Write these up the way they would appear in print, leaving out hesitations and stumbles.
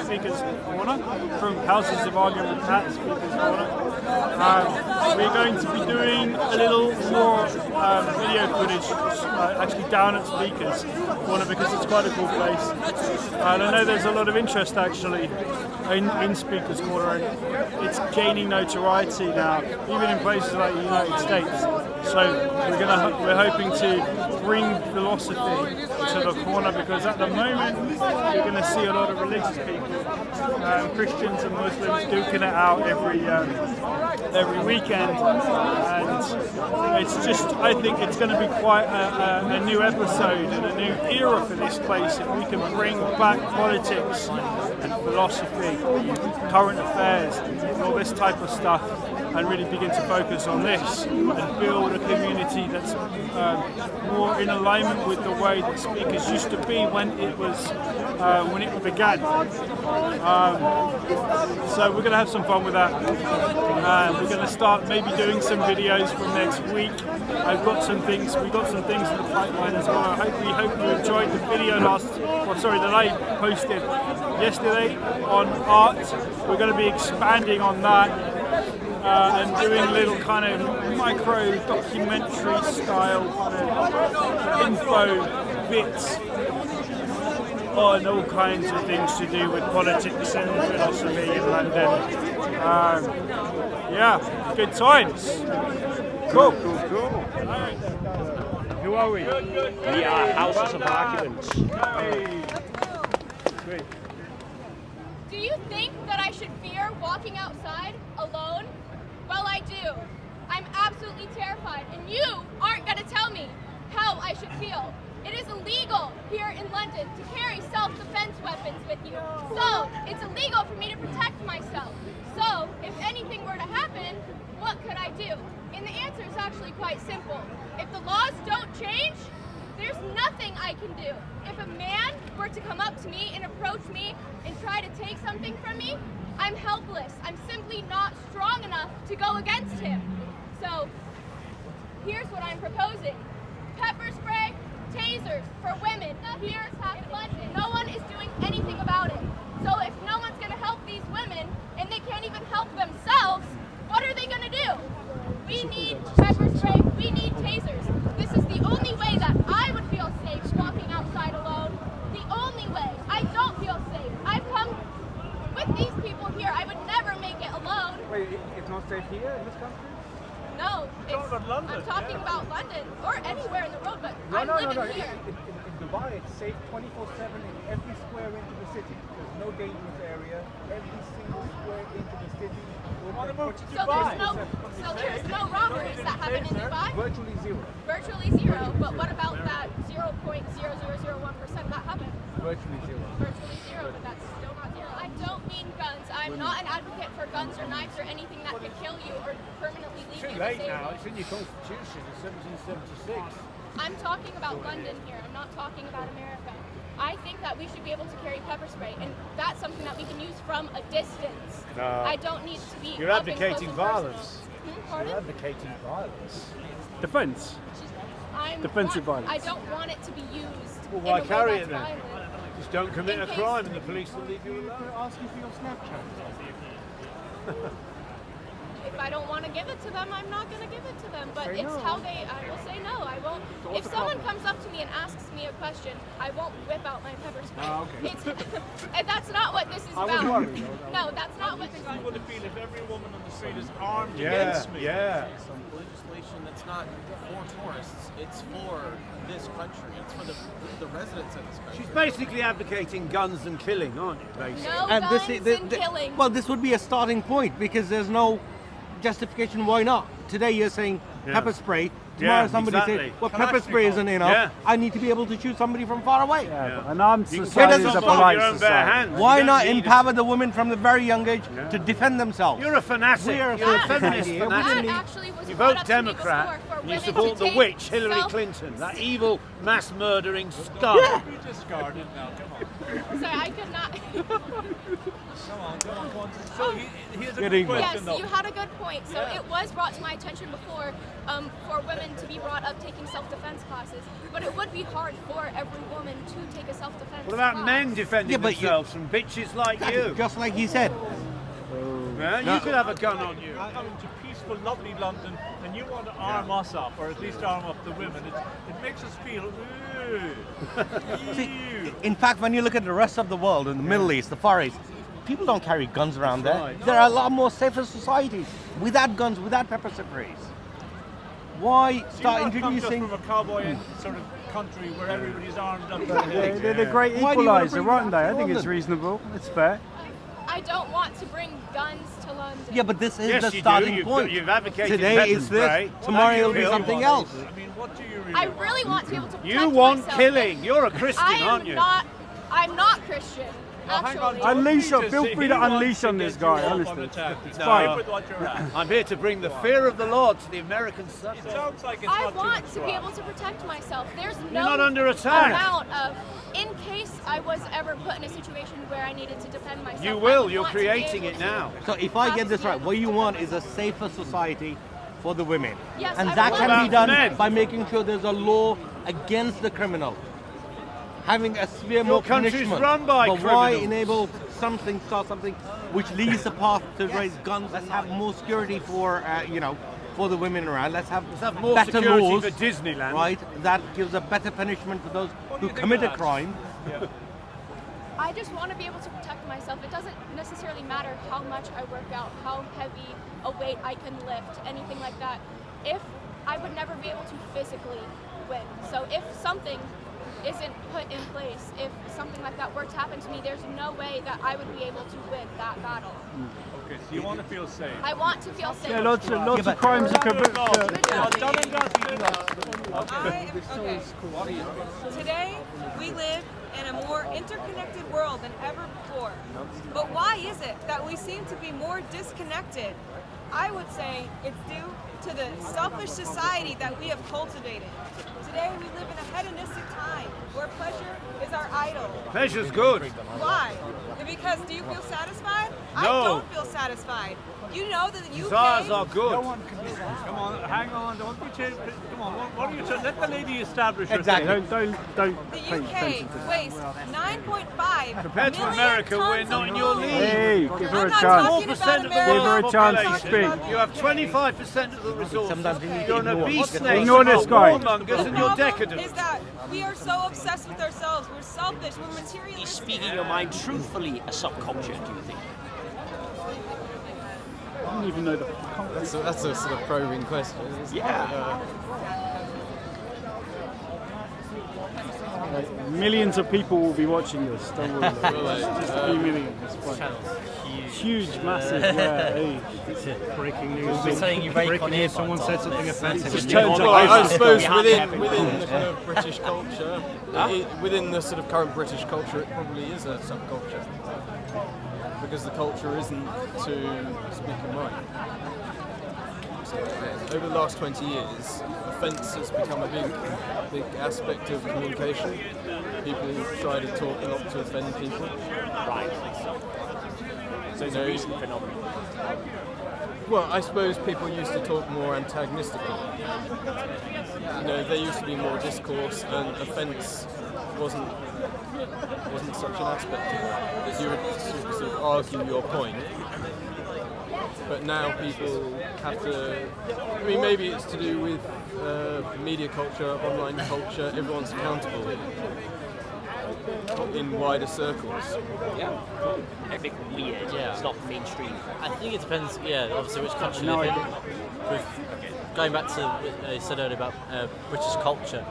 Speaker's Corner, from Houses of Argument at Speaker's Corner. We're going to be doing a little more video footage actually down at Speaker's Corner because it's quite a cool place. And I know there's a lot of interest actually in Speaker's Corner, and it's gaining notoriety now, even in places like the United States. So we're hoping to bring philosophy to the corner, because at the moment you're going to see a lot of religious people, Christians and Muslims, duking it out every weekend, and it's just, I think it's going to be quite a new episode and a new era for this place if we can bring back politics and philosophy, current affairs, and all this type of stuff, and really begin to focus on this and build a community that's more in alignment with the way that Speakers used to be when it began. So we're going to have some fun with that. We're going to start maybe doing some videos from next week. We've got some things in the pipeline as well. We hope you enjoyed the video that I posted yesterday on art. We're going to be expanding on that. And doing little kind of micro documentary style kind of info bits on all kinds of things to do with politics and philosophy in London. Yeah, good times. Cool. Right. Who are we? We are Houses of Arguments. Great. Do you think that I should fear walking outside alone? Well, I do. I'm absolutely terrified, and you aren't going to tell me how I should feel. It is illegal here in London to carry self-defense weapons with you. So, it's illegal for me to protect myself. So, if anything were to happen, what could I do? And the answer is actually quite simple. If the laws don't change, there's nothing I can do. If a man were to come up to me and approach me and try to take something from me, I'm helpless. I'm simply not strong enough to go against him. So, here's what I'm proposing. Pepper spray, tasers for women. Here in London, no one is doing anything about it. So if no one's going to help these women, and they can't even help themselves, what are they going to do? We need pepper spray, we need tasers. This is the only way that I would feel safe walking outside alone. The only way. I don't feel safe. I've come with these people here. I would never make it alone. Wait, it's not safe here in this country? No, I'm talking about London, or anywhere in the world, but I'm living here. In Dubai, it's safe 24/7 in every square into the city. There's no dangerous area. Every single square into the city. So there's no robberies that happen in Dubai? Virtually zero. Virtually zero, but what about that 0.0001% that happened? Virtually zero. Virtually zero, but that's still not zero. I don't mean guns. I'm not an advocate for guns or knives or anything that could kill you or permanently leave you disabled. Too late now, it's in your constitution, it's 1776. I'm talking about London here, I'm not talking about America. I think that we should be able to carry pepper spray, and that's something that we can use from a distance. No. I don't need to be You're up and advocating close and violence. Pardon? You're advocating violence. Defense. Defensive violence. I don't want it to be used. Well, why in a way carry that's it then? violent. Just don't commit In a case- crime and the police will leave you alone. They're asking for your Snapchat. If I don't want to give it to them, I'm not going to give it to them. But Say it's no. how I will say no. I won't. So If what's the someone problem? comes up to me and asks me a question, I won't whip out my pepper spray. Ah, okay. And that's not what this is I was about. worried. No, that's not what this I is. would feel if every woman on the street is armed Yeah, against me. yeah. Some legislation that's not for tourists, it's for this country. It's for the residents of this country. She's basically advocating guns and killing, aren't you, basically? No And guns this, and killing. well, this would be a starting point because there's no justification why not. Today you're saying pepper spray. Tomorrow Yeah, somebody exactly. says, well, pepper spray isn't enough. Yeah. I need to be able to shoot somebody from far away. Yeah, but an armed You can society get is a us off polite your own bare society. hands. Why You don't not need empower the women from the very young age to defend themselves? You're a fanatic. We are You're a a feminist idea. fanatic. That actually was You brought vote up to me Democrat, before, for and you women support to the take witch, Hillary self- Clinton, that evil mass murdering scum. Be discarded now, come on. Sorry, I could not. Come on, go on. So here's a Good good evening. question Yes, though. you had a good point. So it was brought to my attention before for women woman to be brought up taking self-defense classes, but it would be hard for every woman to take a self-defense What about class. men defending Yeah, but you- themselves from bitches like you? Just like you said. Yeah, No. you could have a gun on you. Come to peaceful, lovely London, and you want to arm us up, or at least arm up the women. It makes us feel, ooh. See, in fact, when you look at the rest of the world, in the Middle East, the Far East, people don't carry guns around there. right. There are a lot more safer societies without guns, without pepper sprays. Why So start you come just introducing? from a cowboy sort of country where everybody's armed up to the They're, neck. they're the great Why do you wanna equaliser, bring aren't that they? to I think it's London? reasonable. It's fair. I don't want to bring guns to London. Yeah, but this is Yes, the you do. starting You've- point. you've advocated Today pepper it's this. spray. Tomorrow Well, it'll be you something really else. I mean, what do you really I want? really want to be able to protect You want myself. killing. You're a Christian, I am aren't you? not. I'm not Christian. Hang on, Actually. don't Unleash be on- just- feel he free to wants unleash on get this you guy, off on honestly. the tap. It's No, fine. with what you're at. I'm here to bring the fear of the Lord to the American subject. It sounds like it's I not too want much to be ask. able to protect myself. There's You're no not under attack. amount of, in case I was ever put in a situation where I needed to defend myself. You I will. would You're want to be creating able it to- now. So if I get this right, what you want is a safer society for the women. Yes, And I that would can love be that. done Men. by making sure there's a law against the criminal. Having a severe more country's punishment. run by but why criminals. enable start something which leads the path to raise guns and have more security for, for the women around. Let's have more better security laws, for Disneyland. right? That gives a better punishment for those What do who you think commit of a that? crime. I just want to be able to protect myself. It doesn't necessarily matter how much I work out, how heavy a weight I can lift, anything like that. If I would never be able to physically win. So if something isn't put in place, if something like that were to happen to me, there's no way that I would be able to win that battle. Okay, so you want to feel safe. I want to feel safe. Yeah, lots but- of crimes are committed. Today, we live in a more interconnected world than ever before. But why is it that we seem to be more disconnected? I would say it's due to the selfish society that we have cultivated. Today, we live in a hedonistic time where pleasure is our idol. Pleasure's good. Why? Because do you feel satisfied? I No. don't feel satified. You know that the UK... Desires are good. Come on, hang on, don't be changed. Come on, what are you saying? Let the lady establish herself. Exactly. Don't The pay attention UK to that. wastes 9.5 Compared to million America, we're tons not of in your food. league. Hey, give her a I'm not chance. talking 4% about of the America. Give her a world's chance to population. speak. You have 25% of the resources. Sometimes you need to You're an ignore. obese Ignore nation. Ignore this of guy. warmongers, and The you're problem decadent. is that we are so obsessed with ourselves. We're selfish. We're Is materialistic. speaking your mind truthfully a subculture, do you think? I don't even know the That's a sort of probing question. Yeah. millions of people will be watching this. Don't worry. Just a few million. It's fine. Huge, massive. Yeah. Hey. Breaking news. We'll be saying you break on here. Someone said something offensive. Just Well, turns I out. suppose You have to have within it. the kind of British culture, within the sort of current British culture, it probably is a subculture because the culture isn't to speak your mind. So, over the last 20 years, offence has become a big aspect of communication. People try to talk not to offend people. Right. So it's a recent phenomenon. Well, I suppose people used to talk more antagonistically. There used to be more discourse, and offence wasn't such an aspect of that. You would sort of argue your point. But now people have to. I mean, maybe it's to do with media culture, online culture. Everyone's accountable in wider circles. Yeah. A bit weird. Yeah. It's not mainstream. I think it depends, obviously which country you live in. With going back to what you said earlier about British culture,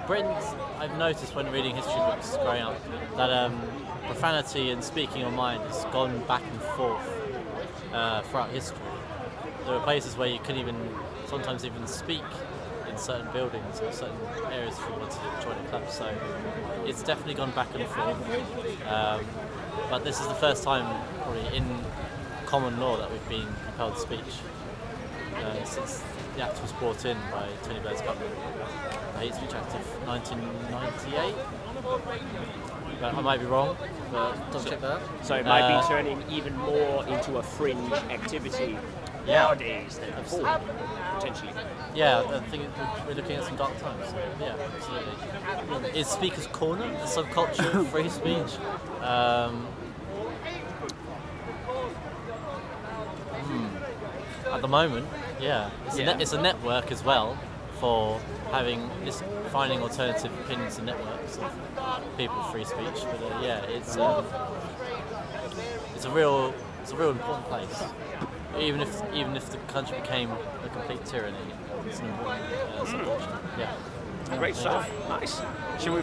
Britain's, I've noticed when reading history books growing up, that profanity and speaking your mind has gone back and forth throughout history. There are places where you couldn't even, sometimes even speak in certain buildings or certain areas if you want to join a club, so it's definitely gone back and forth. But this is the first time probably in common law that we've been compelled to speech since the Act was brought in by Tony Blair's government, the Hate Speech Act of 1998. But I might be wrong, but double check that. So it might be turning even more into a fringe activity nowadays than before, Absolutely. potentially. Yeah, I think we're looking at some dark times. So, yeah, absolutely. Is Speaker's Corner a subculture of free speech? At the moment, yeah. It's a network as well for finding alternative opinions and networks of people free speech. But yeah, it's a real important place. Even if the country became a complete tyranny, it's an important subculture. Yeah. Great stuff. Nice. Shall we?